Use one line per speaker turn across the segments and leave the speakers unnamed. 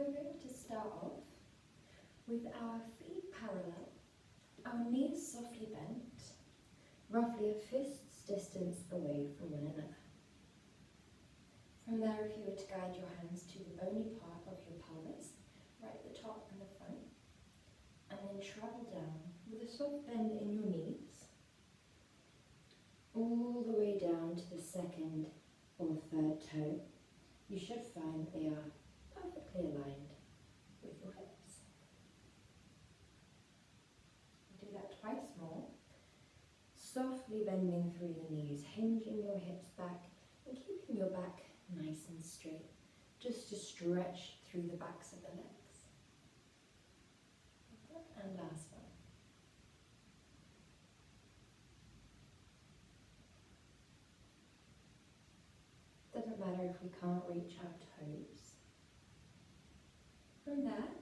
we're going to start off with our feet parallel, our knees softly bent, roughly a fist's distance away from one another. From there, if you were to guide your hands to the bony part of your pelvis, right at the top and the front, and then travel down with a soft bend in your knees, all the way down to the second or third toe, you should find they are perfectly aligned with your hips. Do that twice more, softly bending through the knees, hinging your hips back and keeping your back nice and straight, just to stretch through the backs of the legs. And last one. Doesn't matter if we can't reach our toes. From there,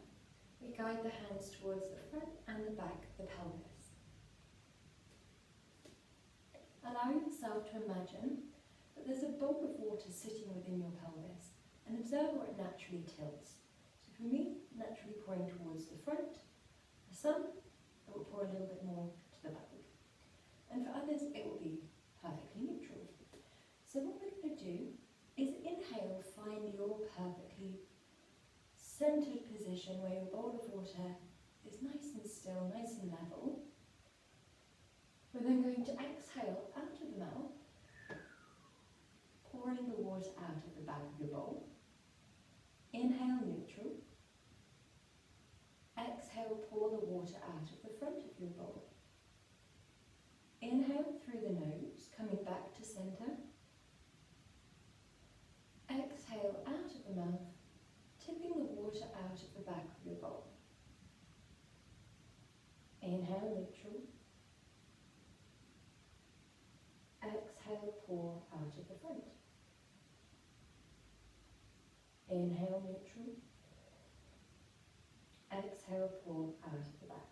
we guide the hands towards the front and the back of the pelvis. Allow yourself to imagine that there's a bowl of water sitting within your pelvis and observe where it naturally tilts. So for me, naturally pouring towards the front. For some, it will pour a little bit more to the back. And for others, it will be perfectly neutral. So what we're going to do is inhale, find your perfectly centered position where your bowl of water is nice and still, nice and level. We're then going to exhale out of the mouth, pouring the water out of the back of your bowl. Inhale, neutral. Exhale, pour the water out of the front of your bowl. Inhale through the nose, coming back to center. Exhale out of the mouth, tipping the water out of the back of your bowl. Inhale, neutral. Exhale, pour out of the front. Inhale, neutral. Exhale, pour out of the back.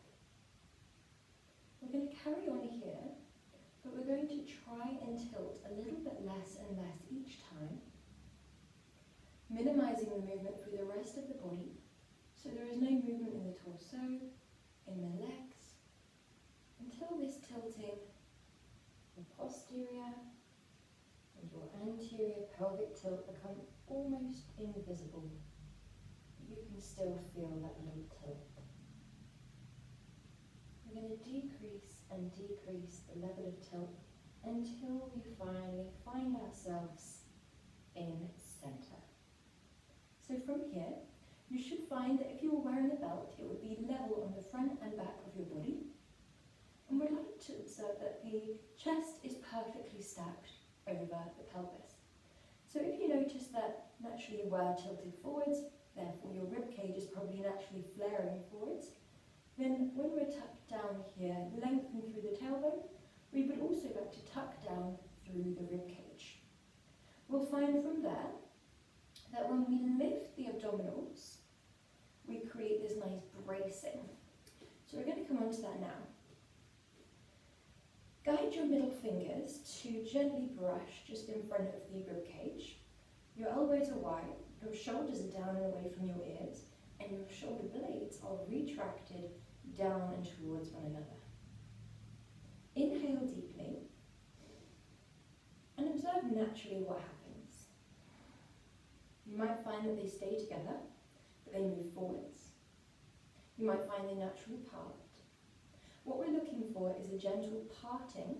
We're going to carry on here, but we're going to try and tilt a little bit less and less each time, minimizing the movement through the rest of the body, so there is no movement in the torso, in the legs, until this tilting, the posterior and your anterior pelvic tilt become almost invisible. You can still feel that little tilt. We're going to decrease and decrease the level of tilt until we finally find ourselves in center. So from here, you should find that if you were wearing a belt, it would be level on the front and back of your body. And we'd like to observe that the chest is perfectly stacked over the pelvis. So if you notice that naturally you were tilted forwards, therefore your rib cage is probably naturally flaring forwards, then when we're tucked down here, lengthen through the tailbone, we would also like to tuck down through the rib cage. We'll find from there that when we lift the abdominals, we create this nice bracing. So we're going to come on to that now. Guide your middle fingers to gently brush just in front of the rib cage. Your elbows are wide, your shoulders are down and away from your ears, and your shoulder blades are retracted down and towards one another. Inhale deeply and observe naturally what happens. You might find that they stay together, but they move forwards. You might find they naturally part. What we're looking for is a gentle parting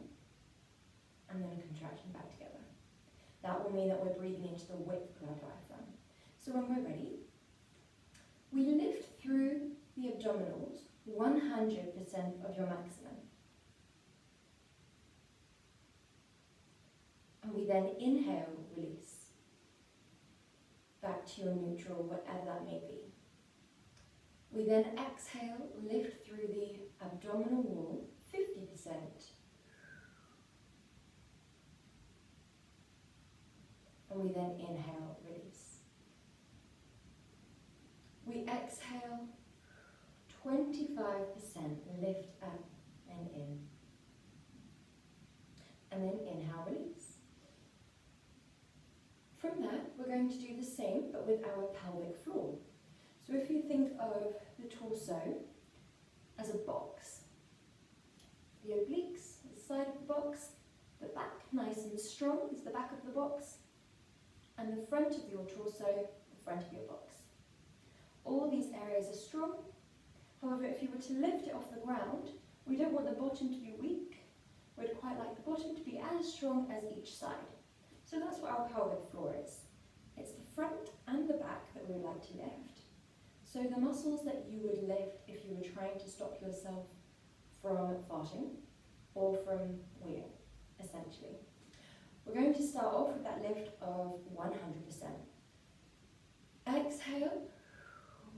and then a contraction back together. That will mean that we're breathing into the width of our diaphragm. So when we're ready, we lift through the abdominals 100% of your maximum. And we then inhale, release. Back to your neutral, whatever that may be. We then exhale, lift through the abdominal wall 50%. And we then inhale, release. We exhale 25%, lift up and in. And then inhale, release. From there, we're going to do the same, but with our pelvic floor. So if you think of the torso as a box, the obliques, the side of the box, the back nice and strong is the back of the box, and the front of your torso, the front of your box. All these areas are strong. However, if you were to lift it off the ground, we don't want the bottom to be weak. We'd quite like the bottom to be as strong as each side. So that's what our pelvic floor is. It's the front and the back that we would like to lift. So the muscles that you would lift if you were trying to stop yourself from farting or from weeing, essentially. We're going to start off with that lift of 100%. Exhale,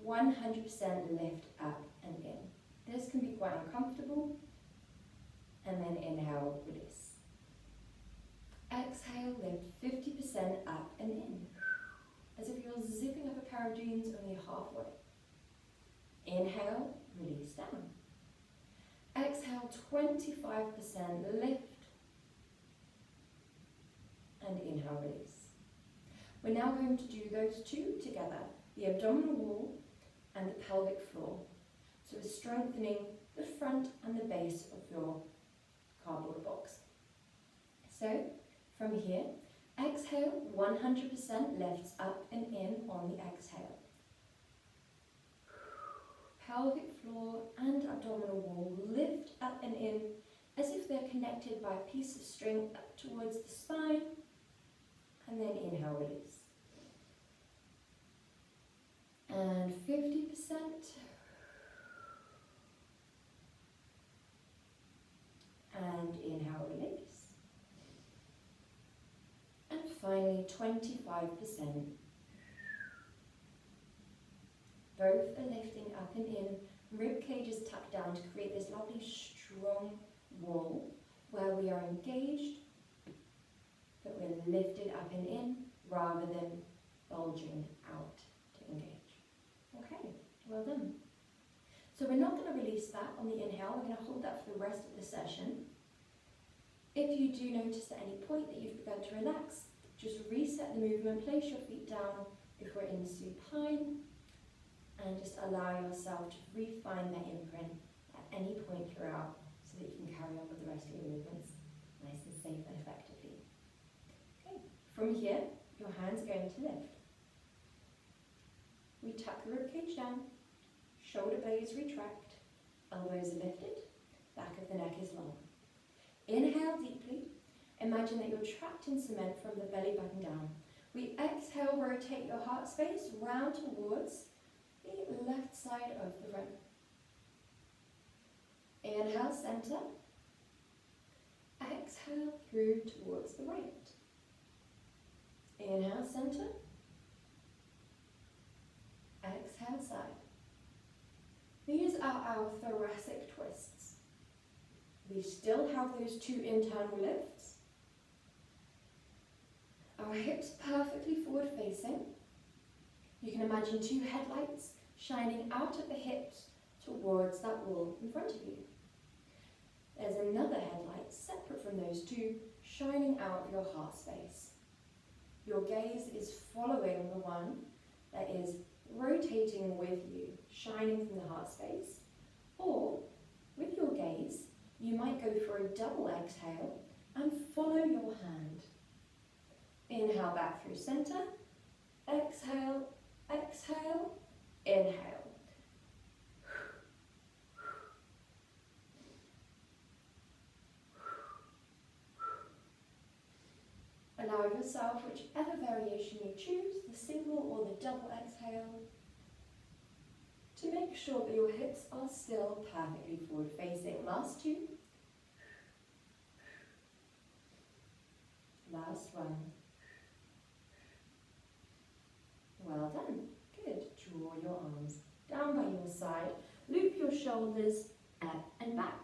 100% lift up and in. This can be quite uncomfortable. And then inhale, release. Exhale, lift 50% up and in. As if you're zipping up a pair of jeans only halfway. Inhale, release down. Exhale, 25% lift. And inhale, release. We're now going to do those two together, the abdominal wall and the pelvic floor. So we're strengthening the front and the base of your cardboard box. So from here, exhale, 100% lifts up and in on the exhale. Pelvic floor and abdominal wall lift up and in as if they're connected by a piece of string up towards the spine, and then inhale, release. And 50%. And inhale, release. And finally, 25%. Both are lifting up and in. Rib cage is tucked down to create this lovely strong wall where we are engaged, but we're lifted up and in rather than bulging out to engage. Okay, well done. So we're not going to release that on the inhale. We're going to hold that for the rest of the session. If you do notice at any point that you've begun to relax, just reset the movement, place your feet down if we're in supine, and just allow yourself to refine that imprint at any point throughout so that you can carry on with the rest of your movements nice and safe and effectively. Okay, from here, your hands are going to lift. We tuck the ribcage down, shoulder blades retract, elbows are lifted, back of the neck is long. Inhale deeply. Imagine that you're trapped in cement from the belly button down. We exhale, rotate your heart space round towards the left side of the room. Inhale, center. Exhale through towards the right. Inhale, center. Exhale, side. These are our thoracic twists. We still have those two internal lifts. Our hips perfectly forward facing. You can imagine two headlights shining out of the hips towards that wall in front of you. There's another headlight separate from those two shining out of your heart space. Your gaze is following the one that is rotating with you, shining from the heart space. Or with your gaze, you might go for a double exhale and follow your hand. Inhale back through center. Exhale, exhale, inhale. Allow yourself whichever variation you choose, the single or the double exhale, to make sure that your hips are still perfectly forward facing. Last two. Last one. Well done. Good. Draw your arms down by your side. Loop your shoulders up and back.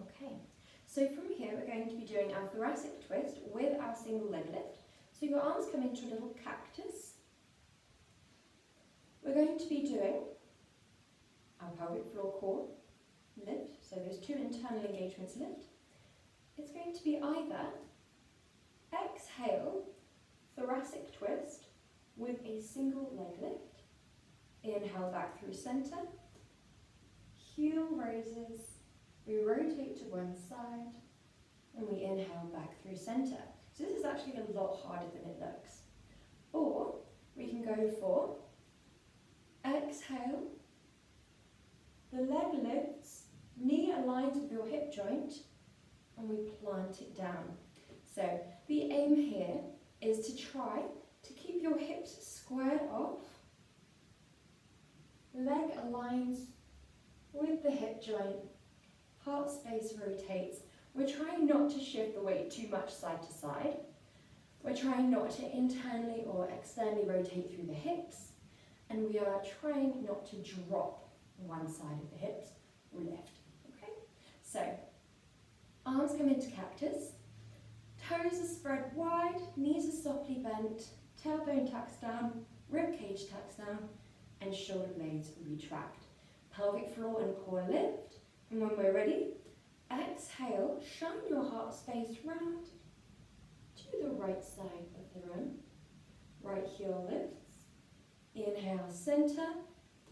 Okay. So from here we're going to be doing our thoracic twist with our single leg lift. So your arms come into a little cactus. We're going to be doing our pelvic floor core lift. So those two internal engagements lift. It's going to be either exhale, thoracic twist with a single leg lift, Inhale back through center. Heel raises. We rotate to one side. And we inhale back through center. So this is actually a lot harder than it looks. Or we can go for exhale. The leg lifts, knee aligns with your hip joint, and we plant it down. So the aim here is to try to keep your hips squared off. Leg aligns with the hip joint. Heart space rotates. We're trying not to shift the weight too much side to side. We're trying not to internally or externally rotate through the hips. And we are trying not to drop one side of the hips or lift. Okay? So, arms come into cactus. Toes are spread wide, knees are softly bent, tailbone tucks down, rib cage tucks down, and shoulder blades retract. Pelvic floor and core lift. And when we're ready, exhale, shine your heart space round to the right side of the room. Right heel lifts. Inhale, center.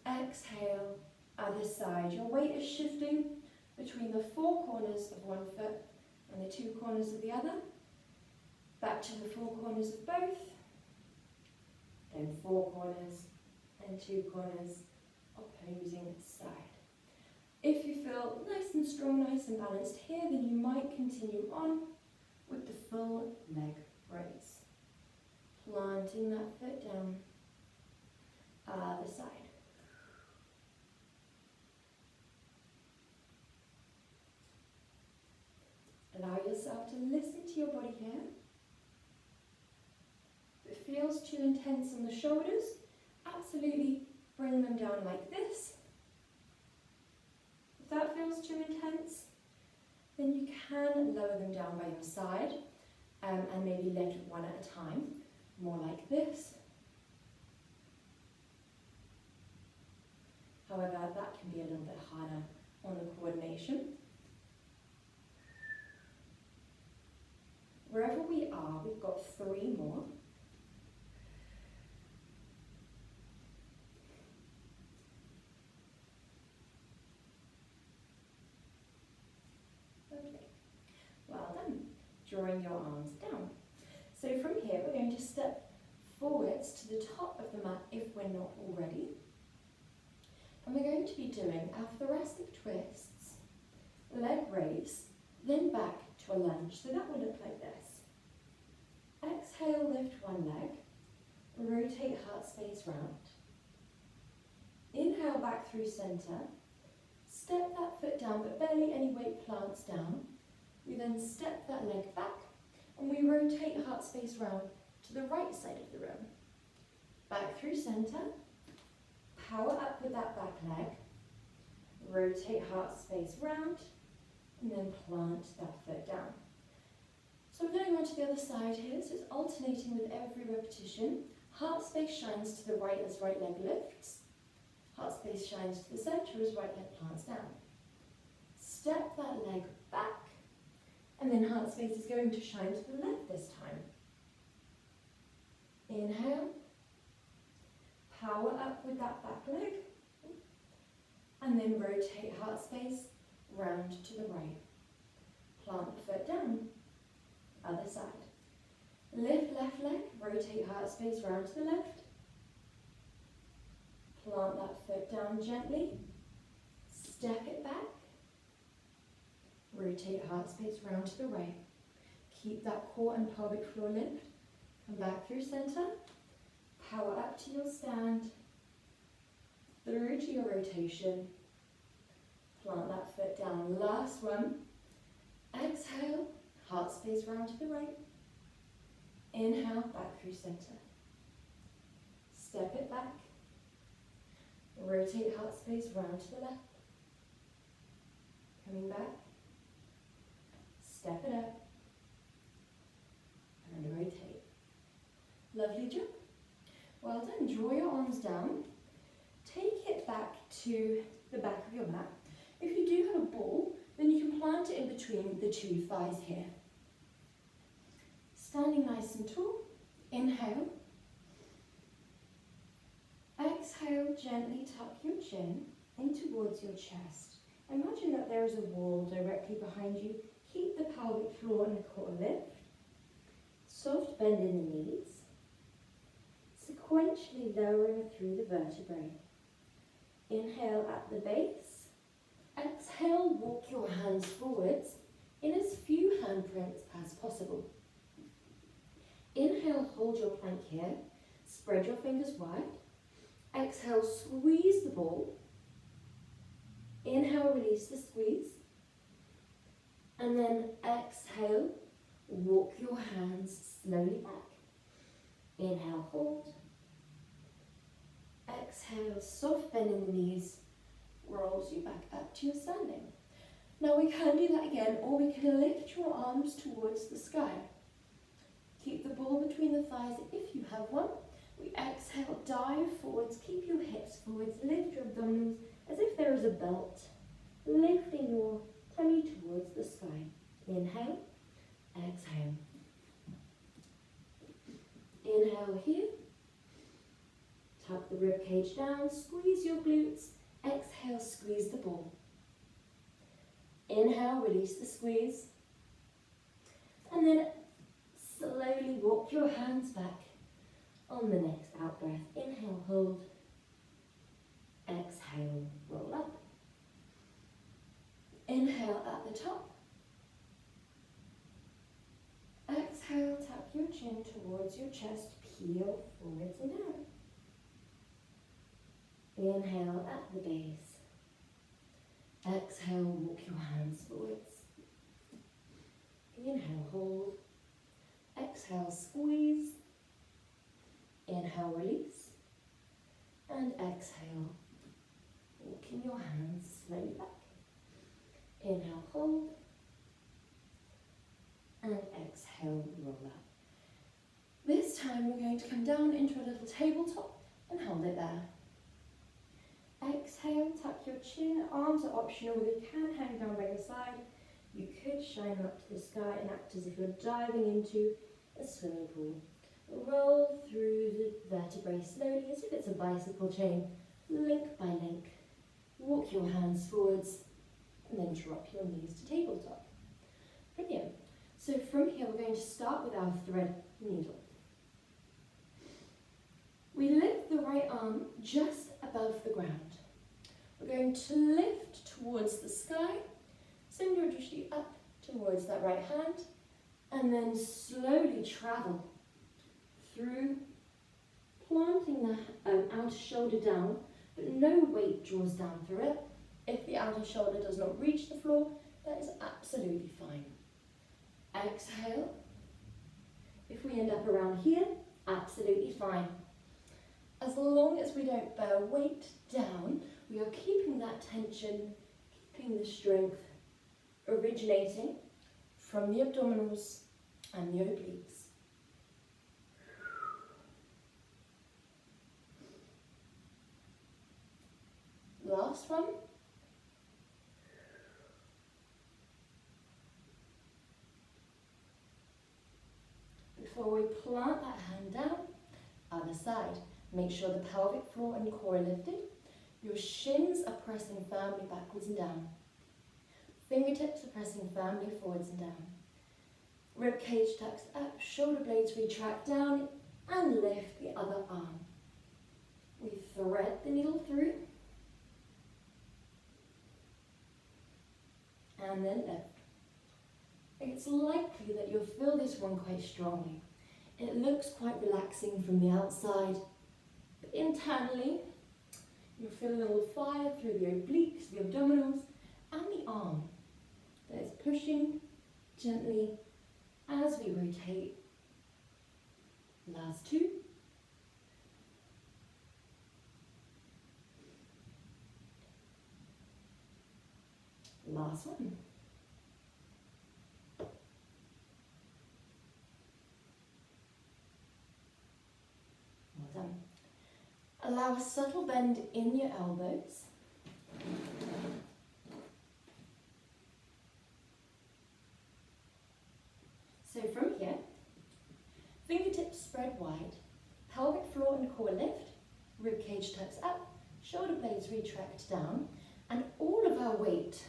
Exhale, other side. Your weight is shifting between the four corners of one foot and the two corners of the other. Back to the four corners of both. Then four corners and two corners, opposing side. If you feel nice and strong, nice and balanced here, then you might continue on with the full leg raise. Planting that foot down, other side. Allow yourself to listen to your body here. If it feels too intense on the shoulders, absolutely bring them down like this. If that feels too intense, then you can lower them down by your side and maybe lift one at a time, more like this. However, that can be a little bit harder on the coordination. Wherever we are, we've got 3 more. Well done. Drawing your arms down. So from here, we're going to step forwards to the top of the mat if we're not already. And we're going to be doing our thoracic twists, leg raise, then back to a lunge. So that will look like this. Exhale, lift one leg. Rotate heart space round. Inhale back through center. Step that foot down, but barely any weight plants down. We then step that leg back and we rotate heart space round to the right side of the room. Back through center, power up with that back leg, rotate heart space round, and then plant that foot down. So we're going on to the other side here, so it's alternating with every repetition. Heart space shines to the right as right leg lifts. Heart space shines to the center as right leg plants down. Step that leg back. And then heart space is going to shine to the left this time. Inhale. Power up with that back leg. And then rotate heart space round to the right. Plant the foot down. Other side. Lift left leg. Rotate heart space round to the left. Plant that foot down gently. Step it back. Rotate heart space round to the right. Keep that core and pelvic floor lift. Come back through center. Power up to your stand. Through to your rotation. Plant that foot down. Last one. Exhale. Heart space round to the right. Inhale, back through center. Step it back. Rotate heart space round to the left. Coming back. Step it up, and rotate. Lovely job. Well done. Draw your arms down. Take it back to the back of your mat. If you do have a ball, then you can plant it in between the two thighs here. Standing nice and tall. Inhale. Exhale gently tuck your chin in towards your chest. Imagine that there is a wall directly behind you. Keep the pelvic floor and the core lift. Soft bend in the knees. Sequentially lowering through the vertebrae. Inhale at the base. Exhale, walk your hands forwards in as few handprints as possible. Inhale, hold your plank here. Spread your fingers wide. Exhale, squeeze the ball. Inhale, release the squeeze. And then exhale, walk your hands slowly back. Inhale, hold. Exhale, soft bend in the knees, rolls you back up to your standing. Now we can do that again, or we can lift your arms towards the sky. Keep the ball between the thighs if you have one. We exhale, dive forwards, keep your hips forwards, lift your abdominals as if there is a belt, lifting your tummy towards the sky. Inhale, exhale. Inhale here. Tuck the rib cage down, squeeze your glutes. Exhale, squeeze the ball. Inhale, release the squeeze. And then slowly walk your hands back on the next out breath. Inhale, hold. Exhale, roll up. Inhale at the top. Exhale, tuck your chin towards your chest, peel forwards and down. Inhale at the base. Exhale, walk your hands forwards. Inhale, hold. Exhale, squeeze. Inhale, release. And exhale, walking your hands slowly back. Inhale, hold. And exhale, roll up. This time we're going to come down into a little tabletop and hold it there. Exhale, tuck your chin, arms are optional, they can hang down by your side. You could shine them up to the sky and act as if you're diving into a swimming pool. Roll through the vertebrae slowly as if it's a bicycle chain, link by link. Walk your hands forwards and then drop your knees to tabletop. Brilliant. So from here we're going to start with our thread needle. We lift the right arm just above the ground. We're going to lift towards the sky, send your drishti up towards that right hand, and then slowly travel through, planting the outer shoulder down, but no weight draws down through it. If the outer shoulder does not reach the floor, that is absolutely fine. Exhale. If we end up around here, absolutely fine. As long as we don't bear weight down, we are keeping that tension, keeping the strength, originating from the abdominals and the obliques. Last one. Before we plant that hand down, other side. Make sure the pelvic floor and core are lifted. Your shins are pressing firmly backwards and down. Fingertips are pressing firmly forwards and down. Rib cage tucks up, shoulder blades retract down, and lift the other arm. We thread the needle through, and then lift. It's likely that you'll feel this one quite strongly. It looks quite relaxing from the outside, but internally, you'll feel a little fire through the obliques, the abdominals, and the arm that is pushing gently as we rotate. Last two. Last one. Well done. Allow a subtle bend in your elbows. So from here, fingertips spread wide, pelvic floor and core lift, rib cage tucks up, shoulder blades retract down, and all of our weight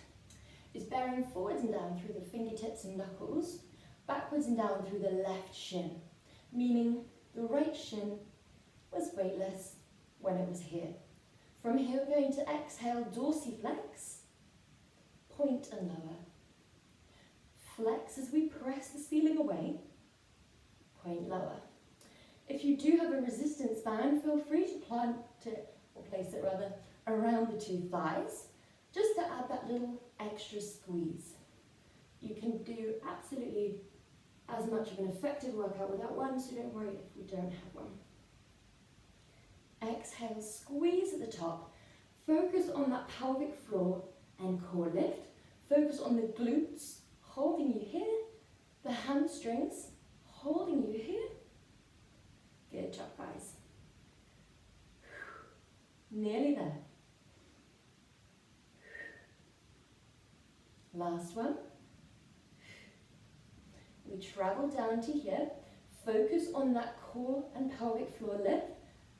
is bearing forwards and down through the fingertips and knuckles, backwards and down through the left shin, meaning the right shin was weightless when it was here. From here, we're going to exhale, dorsiflex, point and lower. Flex as we press the ceiling away, point lower. If you do have a resistance band, feel free to plant it, or place it rather, around the two thighs, just to add that little extra squeeze. You can do absolutely as much of an effective workout without one, so don't worry if we don't have one. Exhale, squeeze at the top. Focus on that pelvic floor and core lift. Focus on the glutes, holding you here, the hamstrings, holding you here. Good job, guys. Nearly there. Last one. We travel down to here. Focus on that core and pelvic floor lift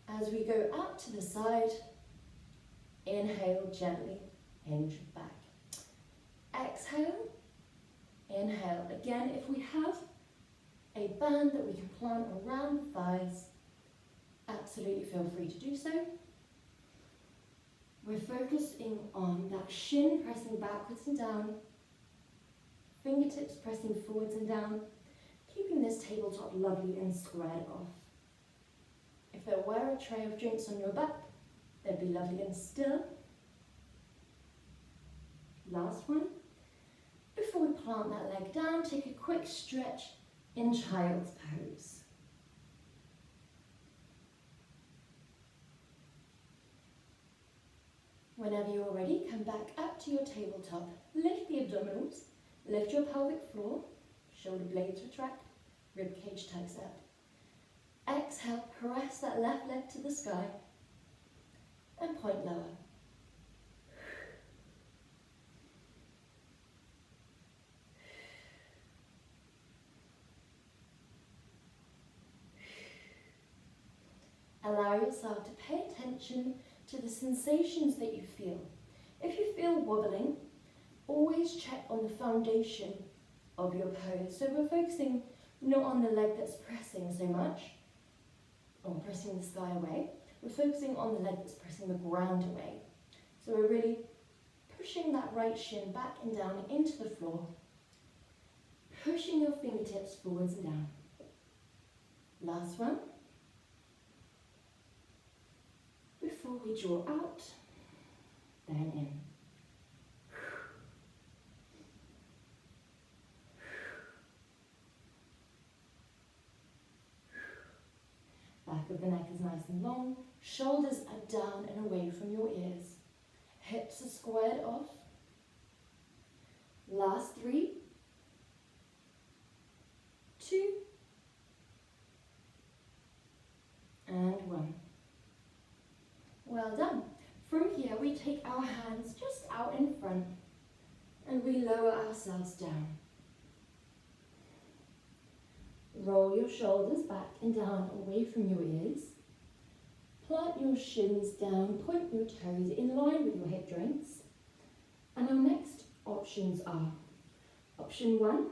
as we go out to the side. Inhale, gently hinge back. Exhale, inhale. Again, if we have a band that we can plant around the thighs, absolutely feel free to do so. We're focusing on that shin pressing backwards and down, fingertips pressing forwards and down, keeping this tabletop lovely and squared off. If there were a tray of drinks on your back, they'd be lovely and still. Last one. Before we plant that leg down, take a quick stretch in child's pose. Whenever you're ready, come back up to your tabletop. Lift the abdominals, lift your pelvic floor, shoulder blades retract, rib cage tucks up. Exhale, press that left leg to the sky and point lower. Allow yourself to pay attention to the sensations that you feel. If you feel wobbling, always check on the foundation of your pose. So we're focusing not on the leg that's pressing so much, or pressing the sky away. We're focusing on the leg that's pressing the ground away. So we're really pushing that right shin back and down into the floor, pushing your fingertips forwards and down. Last one. Before we draw out, then in. Back of the neck is nice and long, shoulders are down and away from your ears. Hips are squared off. Last 3, 2, and 1. Well done. From here, we take our hands just out in front and we lower ourselves down. Roll your shoulders back and down away from your ears. Plant your shins down, point your toes in line with your hip joints. And our next options are option 1,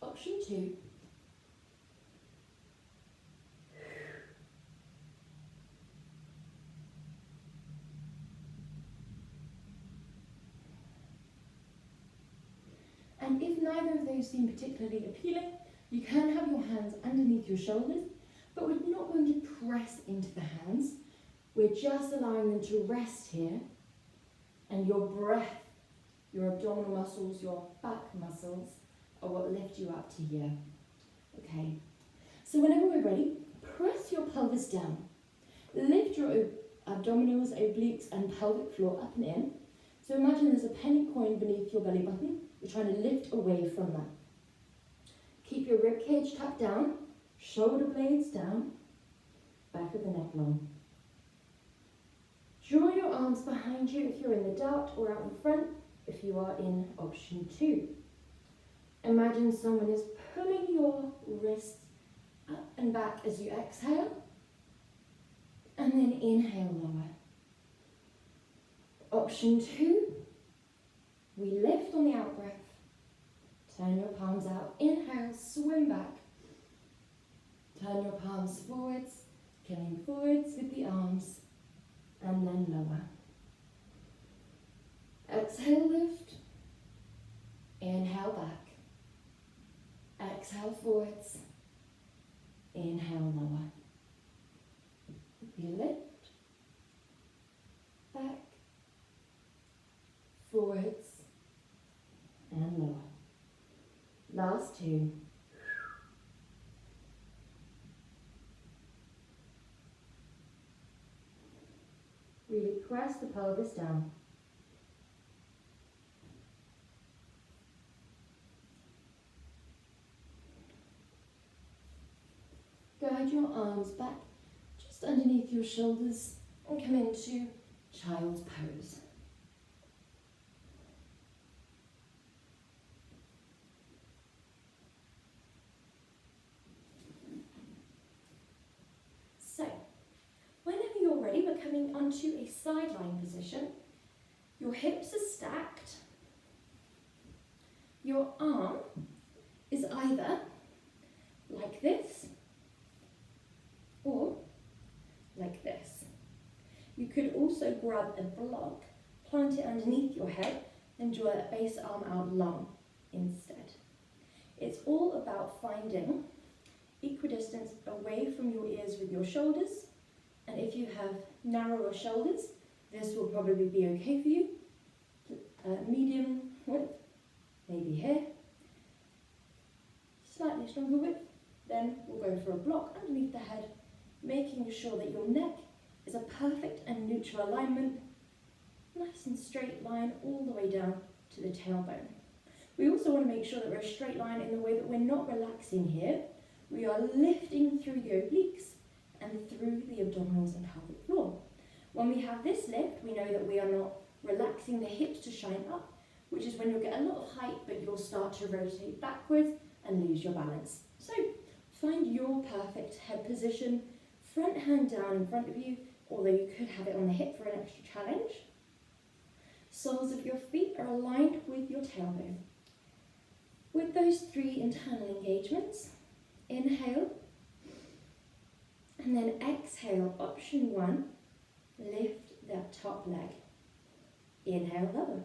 option 2, and if neither of those seem particularly appealing, you can have your hands underneath your shoulders, but we're not going to press into the hands. We're just allowing them to rest here, and your breath, your abdominal muscles, your back muscles are what lift you up to here. Okay, so whenever we're ready, press your pelvis down. Lift your abdominals, obliques and pelvic floor up and in. So imagine there's a penny coin beneath your belly button. You're trying to lift away from that. Keep your rib cage tucked down, shoulder blades down, back of the neck long. Draw your arms behind you if you're in the dart, or out in front if you are in option 2. Imagine someone is pulling your wrists up and back as you exhale, and then inhale lower. Option 2, we lift on the out breath. Turn your palms out, inhale, swim back. Turn your palms forwards, coming forwards with the arms, and then lower. Exhale, lift. Inhale back. Exhale forwards. Inhale lower. We lift. Back. Forwards. And lower. Last 2. Really press the pelvis down. Guide your arms back just underneath your shoulders and come into child's pose. So, whenever you're ready, we're coming onto a sideline position. Your hips are stacked. Your arm is either like this or like this. You could also grab a block, plant it underneath your head, and draw that base arm out long instead. It's all about finding equidistance away from your ears with your shoulders, and if you have narrower shoulders, this will probably be okay for you. Medium width, maybe here. Slightly stronger width, then we'll go for a block underneath the head, making sure that your neck is a perfect and neutral alignment, nice and straight line all the way down to the tailbone. We also want to make sure that we're a straight line in the way that we're not relaxing here. We are lifting through the obliques and through the abdominals and pelvic floor. When we have this lift, we know that we are not relaxing the hips to shine up, which is when you'll get a lot of height, but you'll start to rotate backwards and lose your balance. So find your perfect head position, front hand down in front of you, although you could have it on the hip for an extra challenge. Soles of your feet are aligned with your tailbone. With those 3 internal engagements, inhale, and then exhale, option 1, lift that top leg. Inhale, lower.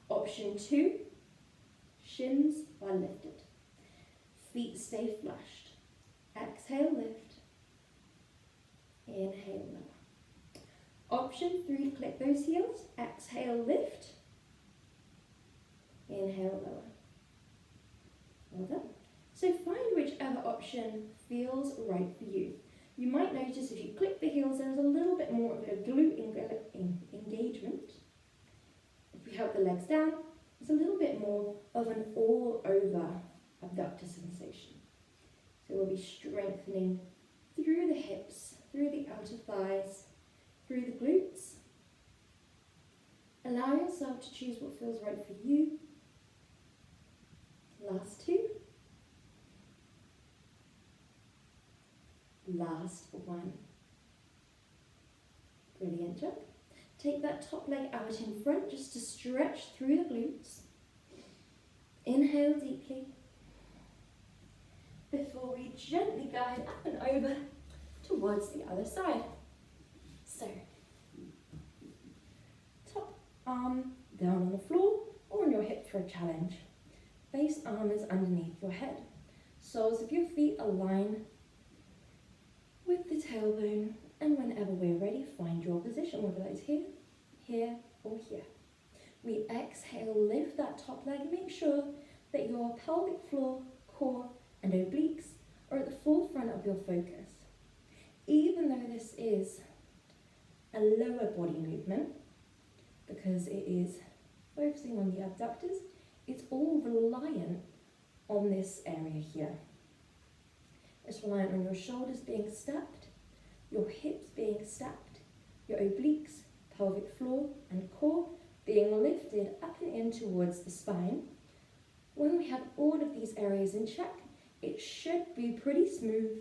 Option 2, shins are lifted. Feet stay flushed. Exhale, lift. Inhale, lower. Option 3, click those heels. Exhale, lift. Inhale, lower. Well done. So find whichever option feels right for you. You might notice if you click the heels, there's a little bit more of a glute engagement. If we help the legs down, it's a little bit more of an all-over abductor sensation. So we'll be strengthening through the hips, through the outer thighs, through the glutes. Allow yourself to choose what feels right for you. Last 2. Last 1. Brilliant job. Take that top leg out in front just to stretch through the glutes. Inhale deeply before we gently guide up and over towards the other side. So, top arm down on the floor or on your hip for a challenge. Base arm is underneath your head. Soles of your feet align with the tailbone, and whenever we're ready, find your position, whether that's here, here, or here. We exhale, lift that top leg, make sure that your pelvic floor, core, and obliques are at the forefront of your focus. Even though this is a lower body movement, because it is focusing on the abductors, it's all reliant on this area here. It's reliant on your shoulders being stacked, your hips being stacked, your obliques, pelvic floor, and core being lifted up and in towards the spine, When we have all of these areas in check, it should be pretty smooth,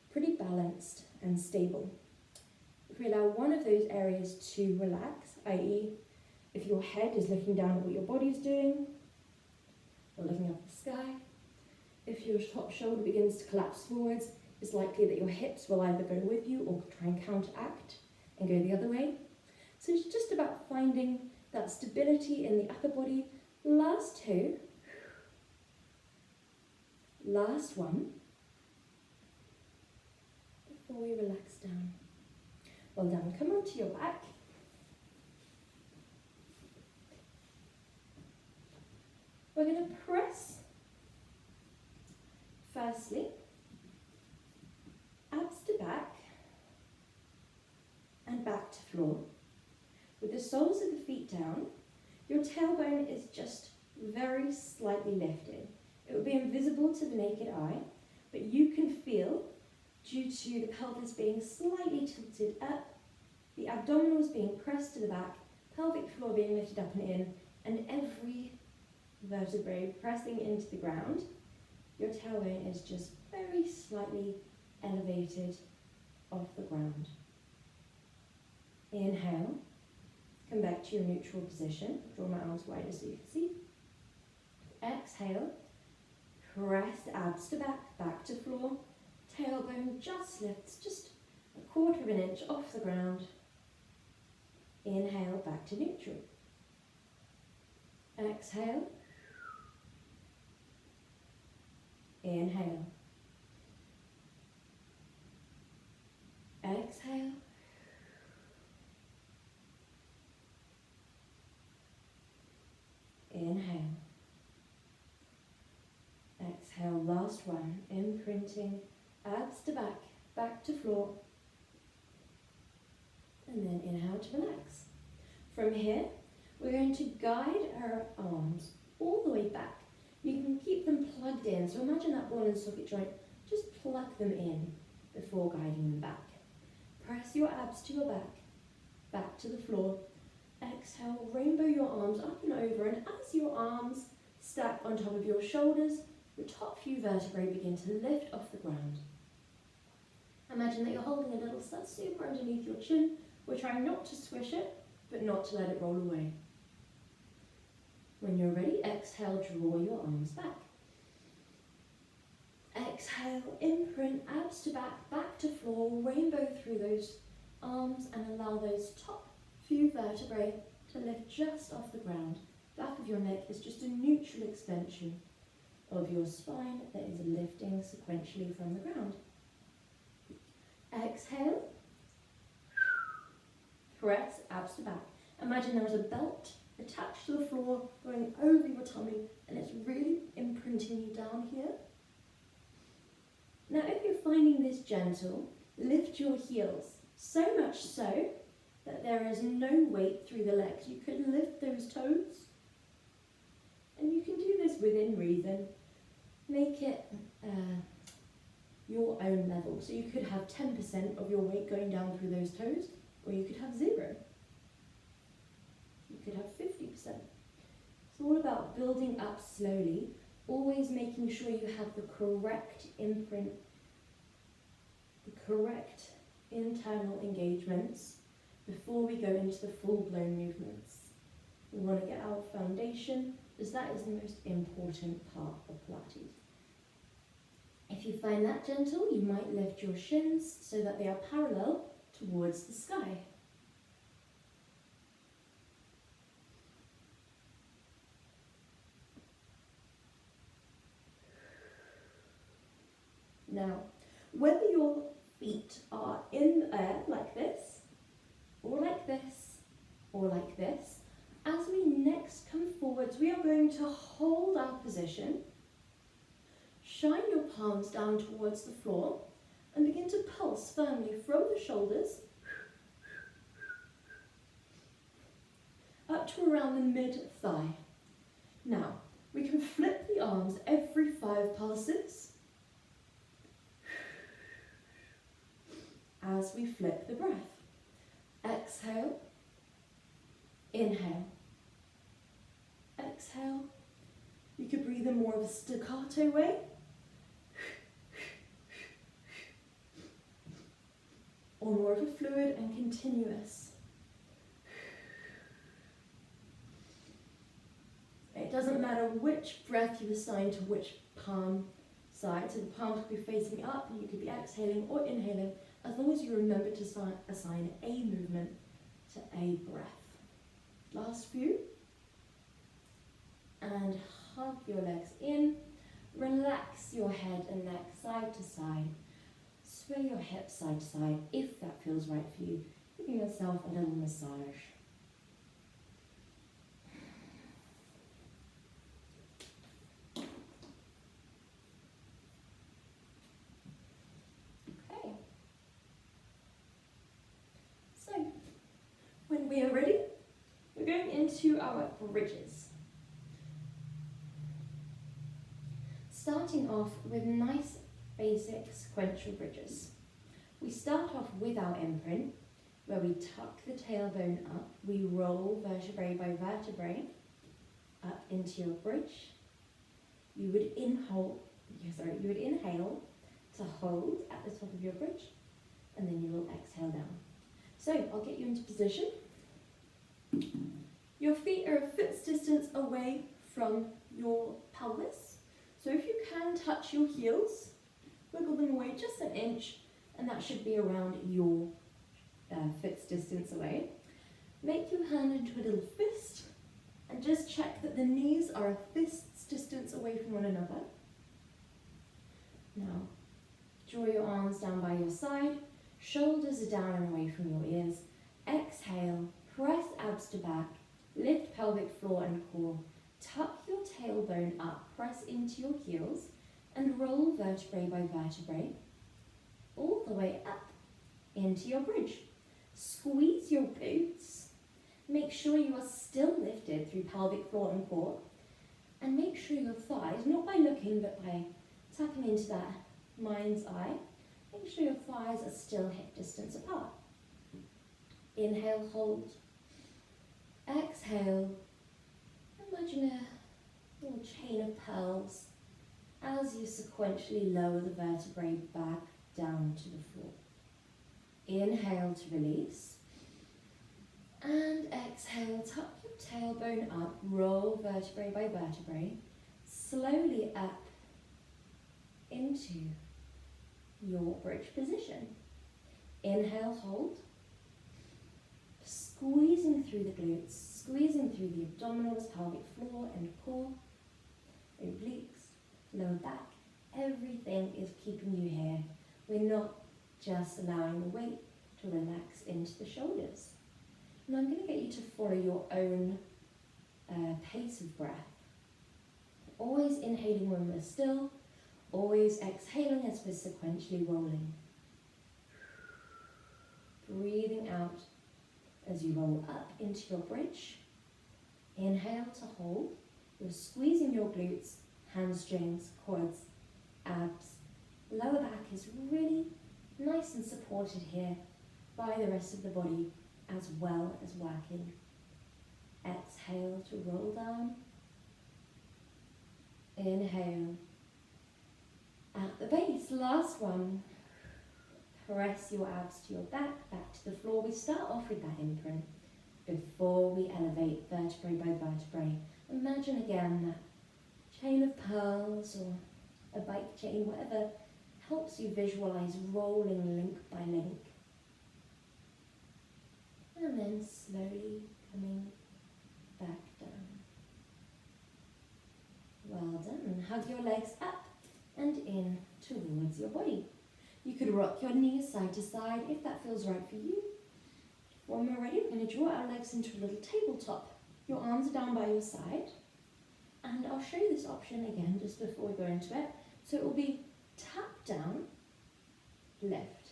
pretty balanced and stable. If we allow one of those areas to relax, i.e. if your head is looking down at what your body's doing, or looking up at the sky, if your top shoulder begins to collapse forwards, it's likely that your hips will either go with you or try and counteract and go the other way. So it's just about finding that stability in the upper body. Last two. Last one. Before we relax down. Well done. Come onto your back. We're going to press, firstly, abs to back and back to floor. With the soles of the feet down, your tailbone is just very slightly lifted. It will be invisible to the naked eye, but you can feel, due to the pelvis being slightly tilted up, the abdominals being pressed to the back, pelvic floor being lifted up and in, and every vertebrae pressing into the ground. Your tailbone is just very slightly elevated off the ground. Inhale, come back to your neutral position. Draw my arms wider so you can see. Exhale, press abs to back, back to floor. Tailbone just lifts just 1/4 inch off the ground. Inhale, back to neutral. Exhale. Inhale. Exhale. Inhale. Exhale, last one. Imprinting, abs to back, back to floor. And then inhale to relax. From here, we're going to guide our arms all the way back. You can keep them plugged in. So imagine that ball and socket joint, just plug them in before guiding them back. Press your abs to your back, back to the floor. Exhale, rainbow your arms up and over, and as your arms stack on top of your shoulders, your top few vertebrae begin to lift off the ground. Imagine that you're holding a little stud super underneath your chin. We're trying not to squish it, but not to let it roll away. When you're ready, exhale, draw your arms back. Exhale, imprint, abs to back, back to floor, rainbow through those arms and allow those top few vertebrae to lift just off the ground. Back of your neck is just a neutral extension of your spine that is lifting sequentially from the ground. Exhale, press abs to back. Imagine there is a belt attached to the floor going over your tummy and it's really imprinting you down here. Now if you're finding this gentle, lift your heels, so much so that there is no weight through the legs. You could lift those toes, and you can do this within reason. Make it your own level. So you could have 10% of your weight going down through those toes, or you could have 0. You could have 50%. It's all about building up slowly, always making sure you have the correct imprint, the correct internal engagements before we go into the full-blown movements. We want to get our foundation, because that is the most important part of Pilates. If you find that gentle, you might lift your shins so that they are parallel towards the sky. Now, whether your feet are in the air like this, or like this, or like this, as we next come forwards, we are going to hold our position, shine your palms down towards the floor, and begin to pulse firmly from the shoulders up to around the mid-thigh. Now, we can flip the arms every 5 pulses as we flip the breath. Exhale, inhale, exhale, You could breathe in more of a staccato way. Or more of a fluid and continuous. It doesn't matter which breath you assign to which palm side. So the palm could be facing up, you could be exhaling or inhaling, as long as you remember to assign a movement to a breath. Last few. And hug your legs in. Relax your head and neck side to side. Sway your hips side to side if that feels right for you. Giving yourself a little massage. Okay. So, when we are ready, we're going into our bridges. Starting off with nice basic sequential bridges. We start off with our imprint, where we tuck the tailbone up, we roll vertebrae by vertebrae up into your bridge. You would inhale to hold at the top of your bridge, and then you will exhale down. So I'll get you into position. Your feet are a foot's distance away from your pelvis. So if you can touch your heels, wiggle them away just an inch, and that should be around your foot's distance away. Make your hand into a little fist, and just check that the knees are a fist's distance away from one another. Now, draw your arms down by your side, shoulders are down and away from your ears. Exhale, press abs to back, lift pelvic floor and core, tuck your tailbone up, press into your heels, and roll vertebrae by vertebrae all the way up into your bridge. Squeeze your glutes. Make sure you are still lifted through pelvic floor and core, and make sure your thighs, not by looking but by tapping into that mind's eye, make sure your thighs are still hip distance apart. Inhale, hold. Exhale. Imagine a little chain of pearls as you sequentially lower the vertebrae back down to the floor. Inhale to release. And exhale, tuck your tailbone up, roll vertebrae by vertebrae, slowly up into your bridge position. Inhale, hold. Squeezing through the glutes, squeezing through the abdominals, pelvic floor and core, obliques, lower back. Everything is keeping you here. We're not just allowing the weight to relax into the shoulders. And I'm going to get you to follow your own pace of breath. Always inhaling when we're still, always exhaling as we're sequentially rolling. Breathing out as you roll up into your bridge. Inhale to hold. You're squeezing your glutes, hamstrings, quads, abs. Lower back is really nice and supported here by the rest of the body, as well as working. Exhale to roll down. Inhale. At the base, last one. Press your abs to your back, back to the floor. We start off with that imprint before we elevate vertebrae by vertebrae. Imagine again that chain of pearls or a bike chain, whatever helps you visualize rolling link by link. And then slowly coming back down. Well done. Hug your legs up and in towards your body. You could rock your knees side to side if that feels right for you. When we're ready, we're going to draw our legs into a little tabletop. Your arms are down by your side. And I'll show you this option again just before we go into it. So it will be tap down, lift.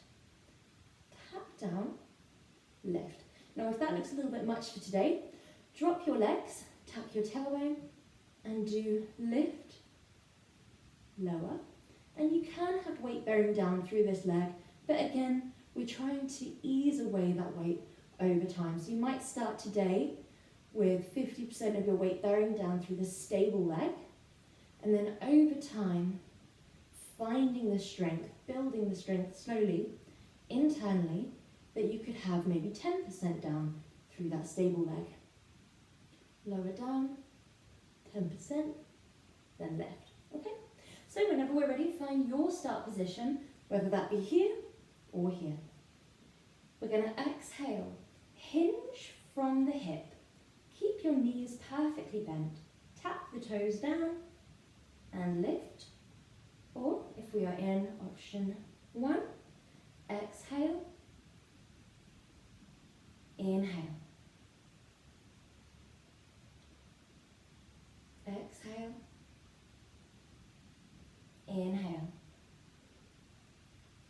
Tap down, lift. Now if that looks a little bit much for today, drop your legs, tuck your tailbone, and do lift, lower. And you can have weight bearing down through this leg, but again, we're trying to ease away that weight over time. So you might start today with 50% of your weight bearing down through the stable leg, And then over time, finding the strength, building the strength slowly, internally, that you could have maybe 10% down through that stable leg. Lower down, 10%, then lift. Okay? So whenever we're ready, find your start position, whether that be here or here. We're going to exhale, hinge from the hip. Keep your knees perfectly bent. Tap the toes down and lift. Or if we are in option 1, exhale, inhale, exhale, inhale.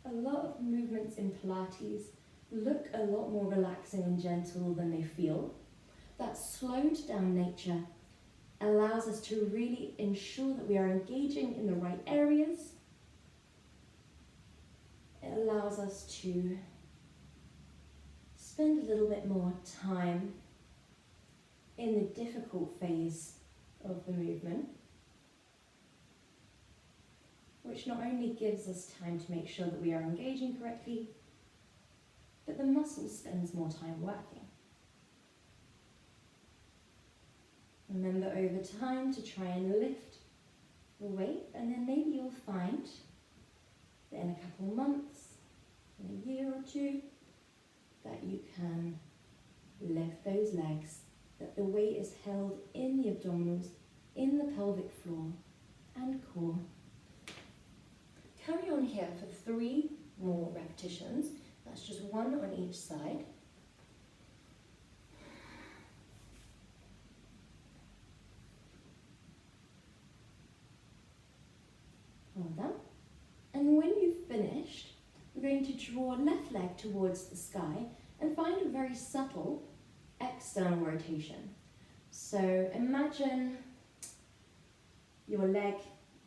A lot of movements in Pilates look a lot more relaxing and gentle than they feel. That slowed down nature allows us to really ensure that we are engaging in the right areas. It allows us to spend a little bit more time in the difficult phase of the movement, which not only gives us time to make sure that we are engaging correctly, but the muscle spends more time working. Remember over time to try and lift the weight, and then maybe you'll find that in a couple of months, in a year or two, that you can lift those legs, that the weight is held in the abdominals, in the pelvic floor and core. Carry on here for 3 more repetitions. That's just 1 on each side. Well done. And when you've finished, we're going to draw left leg towards the sky and find a very subtle external rotation. So imagine your leg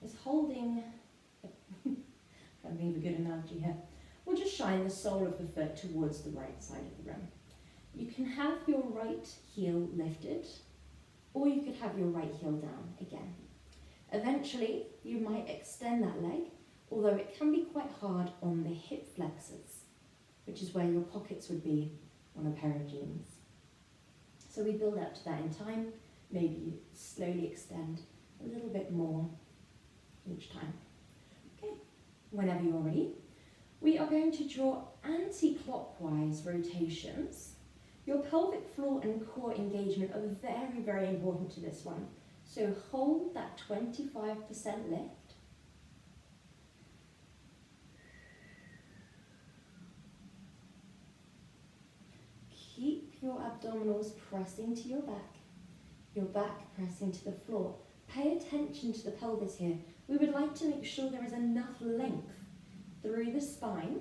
is holding, I'm trying to think of a good analogy here. We'll just shine the sole of the foot towards the right side of the room. You can have your right heel lifted, or you could have your right heel down again. Eventually, you might extend that leg, although it can be quite hard on the hip flexors, which is where your pockets would be on a pair of jeans. So we build up to that in time. Maybe you slowly extend a little bit more each time. Okay, whenever you're ready, we are going to draw anti-clockwise rotations. Your pelvic floor and core engagement are very, very important to this one. So hold that 25% lift. Keep your abdominals pressing to your back pressing to the floor. Pay attention to the pelvis here. We would like to make sure there is enough length through the spine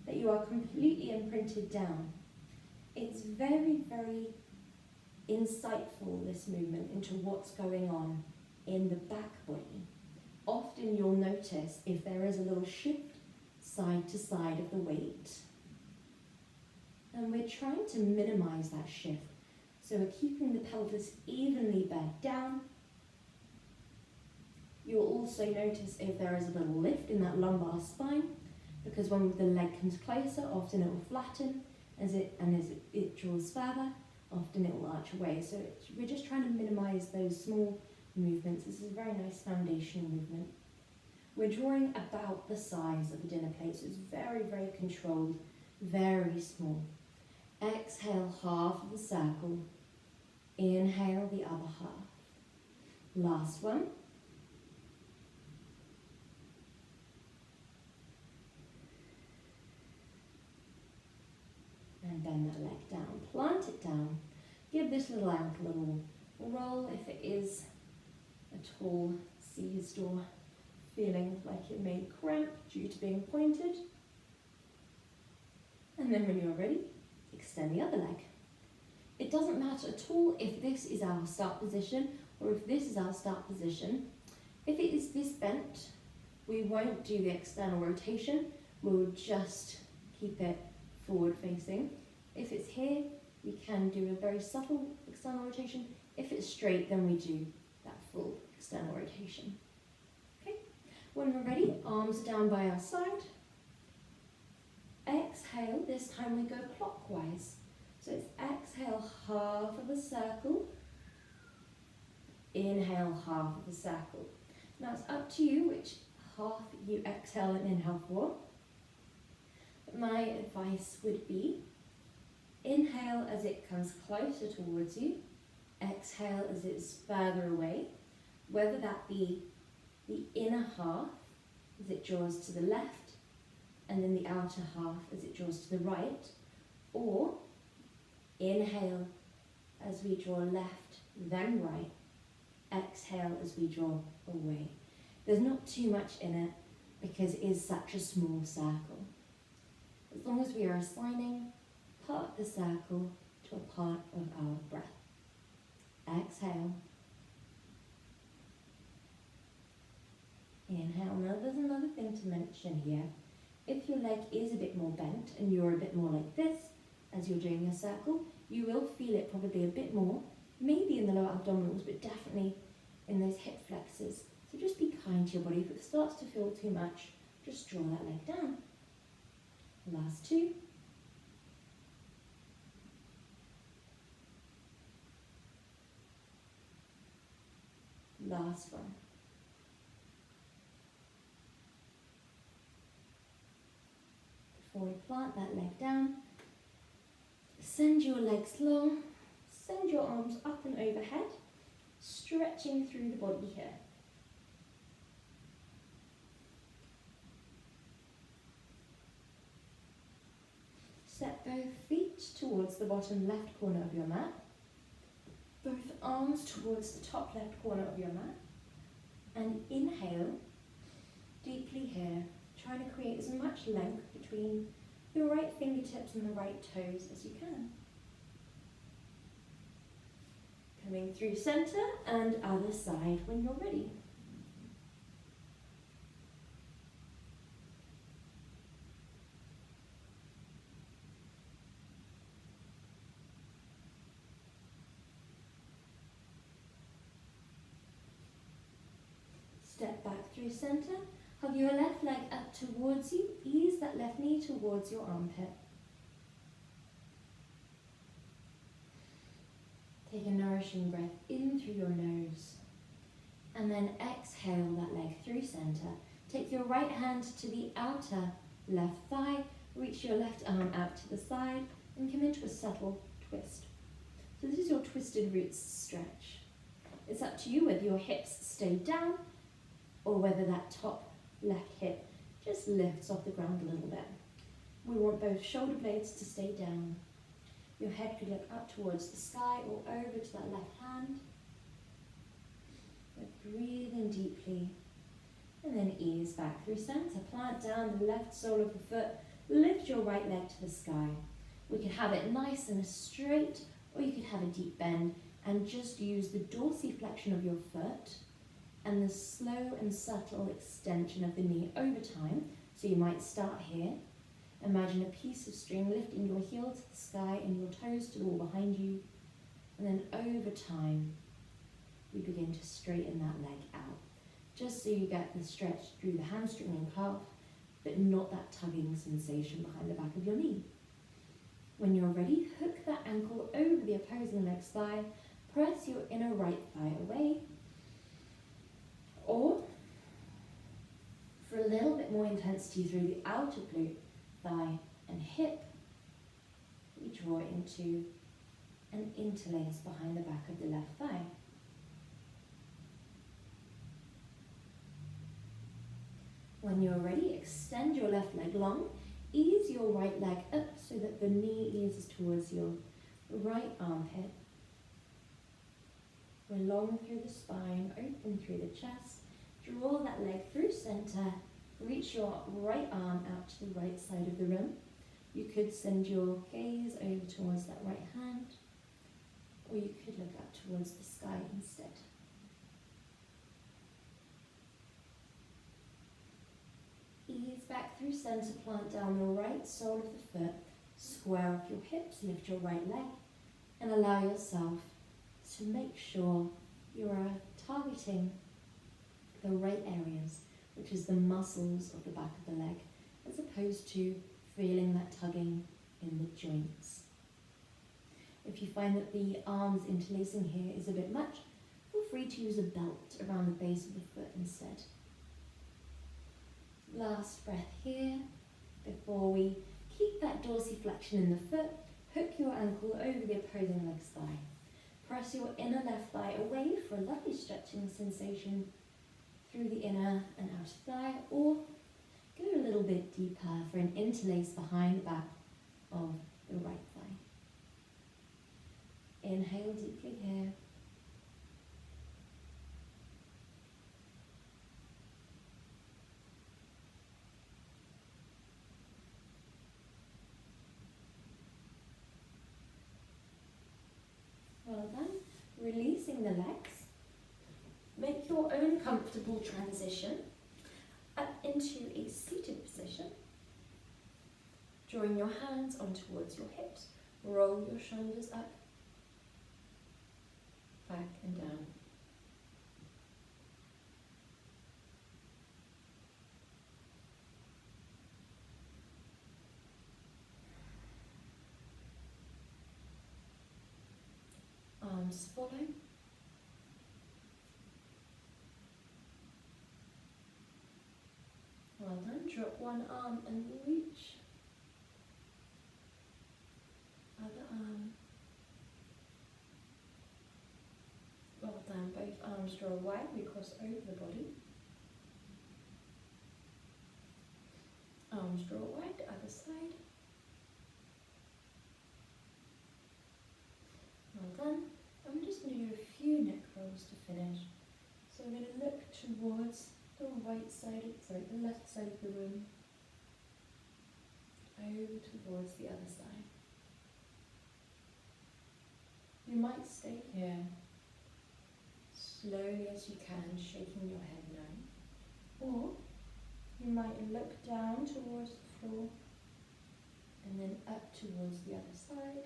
that you are completely imprinted down. It's very, very insightful, this movement, into what's going on in the back body. Often you'll notice if there is a little shift side to side of the weight. And we're trying to minimize that shift. So we're keeping the pelvis evenly bent down. You'll also notice if there is a little lift in that lumbar spine, because when the leg comes closer, often it will flatten, as it draws further, often it will arch away. So we're just trying to minimize those small movements. This is a very nice foundational movement. We're drawing about the size of a dinner plate, so it's very, very controlled, very small. Exhale half of the circle, inhale the other half. Last one. And bend that leg down, plant it down. Give this little ankle a little roll if it is at all seized or feeling like it may cramp due to being pointed. And then when you're ready, extend the other leg. It doesn't matter at all if this is our start position or if this is our start position. If it is this bent, we won't do the external rotation. We'll just keep it forward facing. If it's here, we can do a very subtle external rotation. If it's straight, then we do that full external rotation. Okay, when we're ready, arms are down by our side. Exhale, this time we go clockwise. So it's exhale, half of a circle. Inhale, half of a circle. Now it's up to you which half you exhale and inhale for. But my advice would be, inhale as it comes closer towards you. Exhale as it's further away. Whether that be the inner half as it draws to the left, and then the outer half as it draws to the right, or inhale as we draw left, then right, exhale as we draw away. There's not too much in it because it is such a small circle. As long as we are assigning part of the circle to a part of our breath. Exhale. Inhale. Now there's another thing to mention here. If your leg is a bit more bent and you're a bit more like this as you're doing your circle, you will feel it probably a bit more, maybe in the lower abdominals, but definitely in those hip flexors. So just be kind to your body. If it starts to feel too much, just draw that leg down. Last two. Last one. Before we plant that leg down, send your legs long, send your arms up and overhead, stretching through the body here. Set both feet towards the bottom left corner of your mat, both arms towards the top left corner of your mat, and inhale deeply here, trying to create as much length between the right fingertips and the right toes as you can. Coming through center and other side when you're ready. Step back through center. Hug your left leg up towards you. Ease that left knee towards your armpit. Take a nourishing breath in through your nose. And then exhale that leg through center. Take your right hand to the outer left thigh. Reach your left arm out to the side and come into a subtle twist. So this is your twisted roots stretch. It's up to you whether your hips stay down or whether that top left hip just lifts off the ground a little bit. We want both shoulder blades to stay down. Your head could look up towards the sky or over to that left hand. But breathe in deeply and then ease back through center. Plant down the left sole of the foot. Lift your right leg to the sky. We could have it nice and straight, or you could have a deep bend and just use the dorsiflexion of your foot and the slow and subtle extension of the knee over time. So you might start here. Imagine a piece of string lifting your heel to the sky and your toes to the wall behind you. And then over time, we begin to straighten that leg out. Just so you get the stretch through the hamstring and calf, but not that tugging sensation behind the back of your knee. When you're ready, hook that ankle over the opposing leg's thigh. Press your inner right thigh away. Or, for a little bit more intensity through the outer glute, thigh and hip, we draw into an interlace behind the back of the left thigh. When you're ready, extend your left leg long, ease your right leg up so that the knee eases towards your right armpit. We're long through the spine, open through the chest. Draw that leg through center. Reach your right arm out to the right side of the room. You could send your gaze over towards that right hand, or you could look up towards the sky instead. Ease back through center, plant down the right sole of the foot, square off your hips, lift your right leg, and allow yourself to make sure you are targeting the right areas, which is the muscles of the back of the leg, as opposed to feeling that tugging in the joints. If you find that the arms interlacing here is a bit much, feel free to use a belt around the base of the foot instead. Last breath here. Before we keep that dorsiflexion in the foot, hook your ankle over the opposing leg's thigh. Press your inner left thigh away for a lovely stretching sensation through the inner and outer thigh, or go a little bit deeper for an interlace behind the back of the right thigh. Inhale deeply here. Well done. Releasing the legs. Make your own comfortable transition up into a seated position. Drawing your hands on towards your hips. Roll your shoulders up, back and down. Arms follow. Well done. Drop one arm and reach. Other arm. Well done. Both arms draw wide. We cross over the body. Arms draw wide. Other side. Well done. And we're just going to do a few neck rolls to finish. So we're going to look towards the the left side of the room, over towards the other side. You might stay here, slowly as you can, shaking your head no. Or you might look down towards the floor, and then up towards the other side,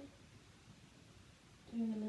doing a